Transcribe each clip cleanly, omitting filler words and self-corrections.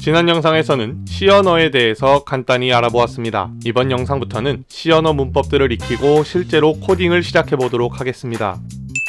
지난 영상에서는 C 언어에 대해서 간단히 알아보았습니다. 이번 영상부터는 C 언어 문법들을 익히고 실제로 코딩을 시작해 보도록 하겠습니다.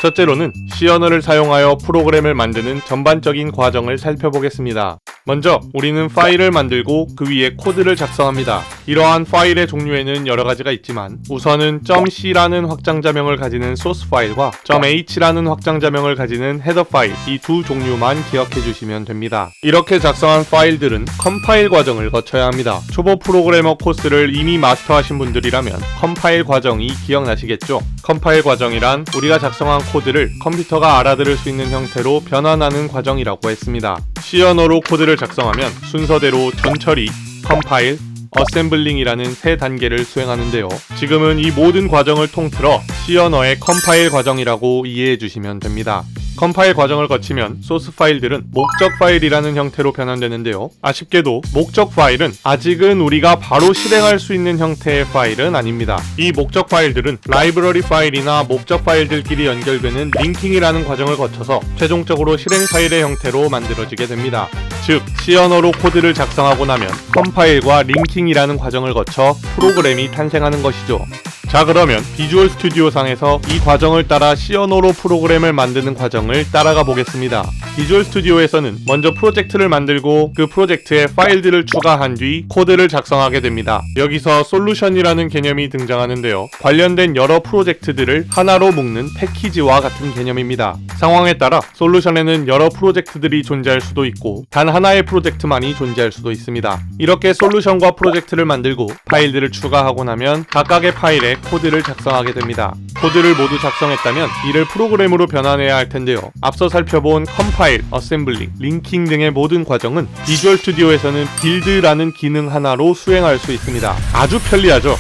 첫째로는 C 언어를 사용하여 프로그램을 만드는 전반적인 과정을 살펴보겠습니다. 먼저 우리는 파일을 만들고 그 위에 코드를 작성합니다. 이러한 파일의 종류에는 여러 가지가 있지만 우선은 .c라는 확장자명을 가지는 소스 파일과 .h라는 확장자명을 가지는 헤더 파일, 이 두 종류만 기억해 주시면 됩니다. 이렇게 작성한 파일들은 컴파일 과정을 거쳐야 합니다. 초보 프로그래머 코스를 이미 마스터하신 분들이라면 컴파일 과정이 기억나시겠죠? 컴파일 과정이란 우리가 작성한 코드를 컴퓨터가 알아들을 수 있는 형태로 변환하는 과정이라고 했습니다. C 언어로 코드를 작성하면 순서대로 전처리, 컴파일, 어셈블링이라는 세 단계를 수행하는데요. 지금은 이 모든 과정을 통틀어 C 언어의 컴파일 과정이라고 이해해 주시면 됩니다. 컴파일 과정을 거치면 소스 파일들은 목적 파일이라는 형태로 변환되는데요. 아쉽게도 목적 파일은 아직은 우리가 바로 실행할 수 있는 형태의 파일은 아닙니다. 이 목적 파일들은 라이브러리 파일이나 목적 파일들끼리 연결되는 링킹이라는 과정을 거쳐서 최종적으로 실행 파일의 형태로 만들어지게 됩니다. 즉, C 언어로 코드를 작성하고 나면 컴파일과 링킹이라는 과정을 거쳐 프로그램이 탄생하는 것이죠. 자, 그러면 비주얼 스튜디오 상에서 이 과정을 따라 C 언어로 프로그램을 만드는 과정을 따라가 보겠습니다. 비주얼 스튜디오에서는 먼저 프로젝트를 만들고 그 프로젝트에 파일들을 추가한 뒤 코드를 작성하게 됩니다. 여기서 솔루션이라는 개념이 등장하는데요. 관련된 여러 프로젝트들을 하나로 묶는 패키지와 같은 개념입니다. 상황에 따라 솔루션에는 여러 프로젝트들이 존재할 수도 있고 단 하나의 프로젝트만이 존재할 수도 있습니다. 이렇게 솔루션과 프로젝트를 만들고 파일들을 추가하고 나면 각각의 파일에 코드를 작성하게 됩니다. 코드를 모두 작성했다면 이를 프로그램으로 변환해야 할 텐데요. 앞서 살펴본 컴파일, 어셈블링, 링킹 등의 모든 과정은 비주얼 스튜디오에서는 빌드라는 기능 하나로 수행할 수 있습니다. 아주 편리하죠?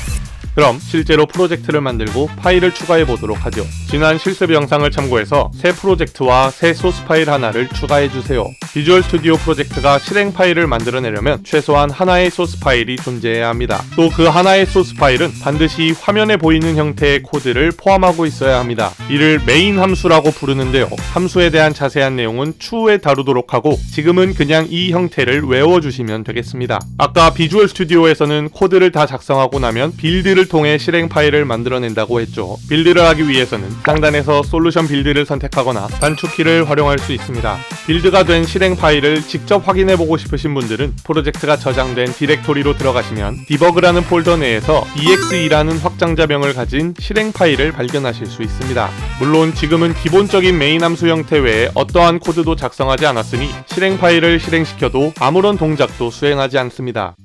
그럼 실제로 프로젝트를 만들고 파일을 추가해 보도록 하죠. 지난 실습 영상을 참고해서 새 프로젝트와 새 소스 파일 하나를 추가해 주세요. 비주얼 스튜디오 프로젝트가 실행 파일을 만들어내려면 최소한 하나의 소스 파일이 존재해야 합니다. 또 그 하나의 소스 파일은 반드시 화면에 보이는 형태의 코드를 포함하고 있어야 합니다. 이를 메인 함수라고 부르는데요. 함수에 대한 자세한 내용은 추후에 다루도록 하고 지금은 그냥 이 형태를 외워주시면 되겠습니다. 아까 비주얼 스튜디오에서는 코드를 다 작성하고 나면 빌드를 통해 실행 파일을 만들어낸다고 했죠. 빌드를 하기 위해서는 상단에서 솔루션 빌드를 선택하거나 단축키를 활용할 수 있습니다. 빌드가 된 실행 파일을 직접 확인해보고 싶으신 분들은 프로젝트가 저장된 디렉토리로 들어가시면 디버그라는 폴더 내에서 exe라는 확장자명을 가진 실행 파일을 발견하실 수 있습니다. 물론 지금은 기본적인 메인 함수 형태 외에 어떠한 코드도 작성하지 않았으니 실행 파일을 실행시켜도 아무런 동작도 수행하지 않습니다.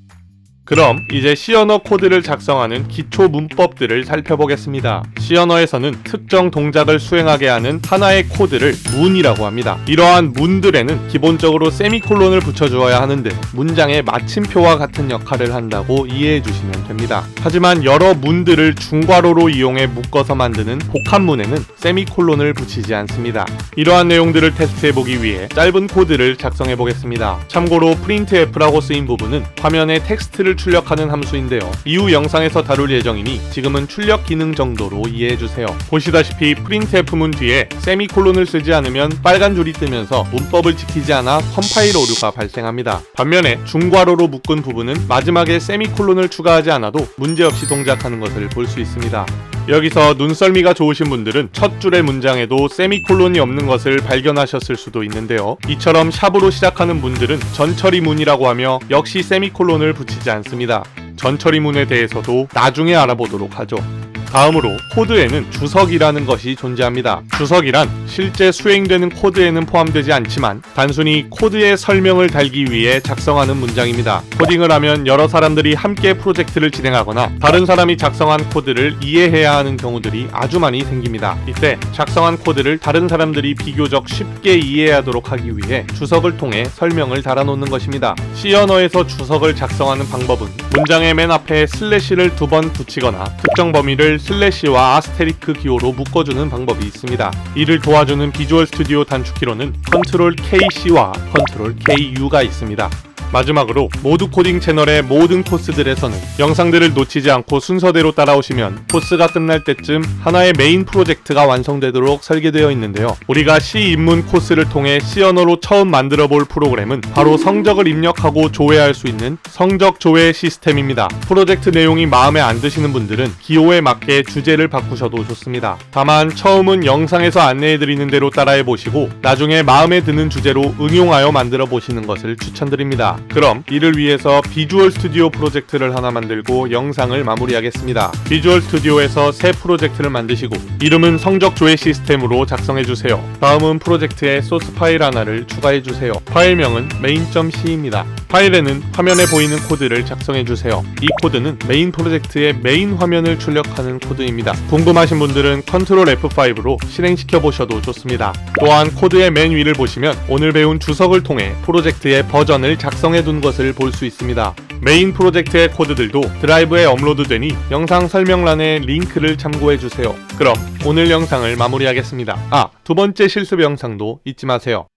그럼 이제 C 언어 코드를 작성하는 기초 문법들을 살펴보겠습니다. C 언어에서는 특정 동작을 수행하게 하는 하나의 코드를 문이라고 합니다. 이러한 문들에는 기본적으로 세미콜론을 붙여주어야 하는데 문장의 마침표와 같은 역할을 한다고 이해해 주시면 됩니다. 하지만 여러 문들을 중괄호로 이용해 묶어서 만드는 복합문에는 세미콜론을 붙이지 않습니다. 이러한 내용들을 테스트해보기 위해 짧은 코드를 작성해 보겠습니다. 참고로 printf라고 쓰인 부분은 화면에 텍스트를 출력하는 함수인데요. 이후 영상에서 다룰 예정이니 지금은 출력 기능 정도로 이해해주세요. 보시다시피 printf 문 뒤에 세미콜론을 쓰지 않으면 빨간 줄이 뜨면서 문법을 지키지 않아 컴파일 오류가 발생합니다. 반면에 중괄호로 묶은 부분은 마지막에 세미콜론을 추가하지 않아도 문제없이 동작하는 것을 볼 수 있습니다. 여기서 눈썰미가 좋으신 분들은 첫 줄의 문장에도 세미콜론이 없는 것을 발견하셨을 수도 있는데요. 이처럼 샵으로 시작하는 문들은 전처리문이라고 하며 역시 세미콜론을 붙이지 않습니다. 전처리문에 대해서도 나중에 알아보도록 하죠. 다음으로 코드에는 주석이라는 것이 존재합니다. 주석이란 실제 수행되는 코드에는 포함되지 않지만 단순히 코드의 설명을 달기 위해 작성하는 문장입니다. 코딩을 하면 여러 사람들이 함께 프로젝트를 진행하거나 다른 사람이 작성한 코드를 이해해야 하는 경우들이 아주 많이 생깁니다. 이때 작성한 코드를 다른 사람들이 비교적 쉽게 이해하도록 하기 위해 주석을 통해 설명을 달아놓는 것입니다. C 언어에서 주석을 작성하는 방법은 문장의 맨 앞에 슬래시를 2번 붙이거나 특정 범위를 슬래시와 아스테리크 기호로 묶어주는 방법이 있습니다. 이를 도와주는 비주얼 스튜디오 단축키로는 Ctrl KC와 Ctrl KU가 있습니다. 마지막으로 모두 코딩 채널의 모든 코스들에서는 영상들을 놓치지 않고 순서대로 따라오시면 코스가 끝날 때쯤 하나의 메인 프로젝트가 완성되도록 설계되어 있는데요. 우리가 C 입문 코스를 통해 C 언어로 처음 만들어 볼 프로그램은 바로 성적을 입력하고 조회할 수 있는 성적 조회 시스템입니다. 프로젝트 내용이 마음에 안 드시는 분들은 기호에 맞게 주제를 바꾸셔도 좋습니다. 다만 처음은 영상에서 안내해드리는 대로 따라해 보시고 나중에 마음에 드는 주제로 응용하여 만들어 보시는 것을 추천드립니다. 그럼 이를 위해서 비주얼 스튜디오 프로젝트를 하나 만들고 영상을 마무리하겠습니다. 비주얼 스튜디오에서 새 프로젝트를 만드시고 이름은 성적 조회 시스템으로 작성해주세요. 다음은 프로젝트에 소스 파일 하나를 추가해주세요. 파일명은 main.c입니다. 파일에는 화면에 보이는 코드를 작성해주세요. 이 코드는 메인 프로젝트의 메인 화면을 출력하는 코드입니다. 궁금하신 분들은 컨트롤 F5로 실행시켜 보셔도 좋습니다. 또한 코드의 맨 위를 보시면 오늘 배운 주석을 통해 프로젝트의 버전을 작성해 둔 것을 볼 수 있습니다. 메인 프로젝트의 코드들도 드라이브에 업로드되니 영상 설명란에 링크를 참고해주세요. 그럼 오늘 영상을 마무리하겠습니다. 두 번째 실습 영상도 잊지 마세요.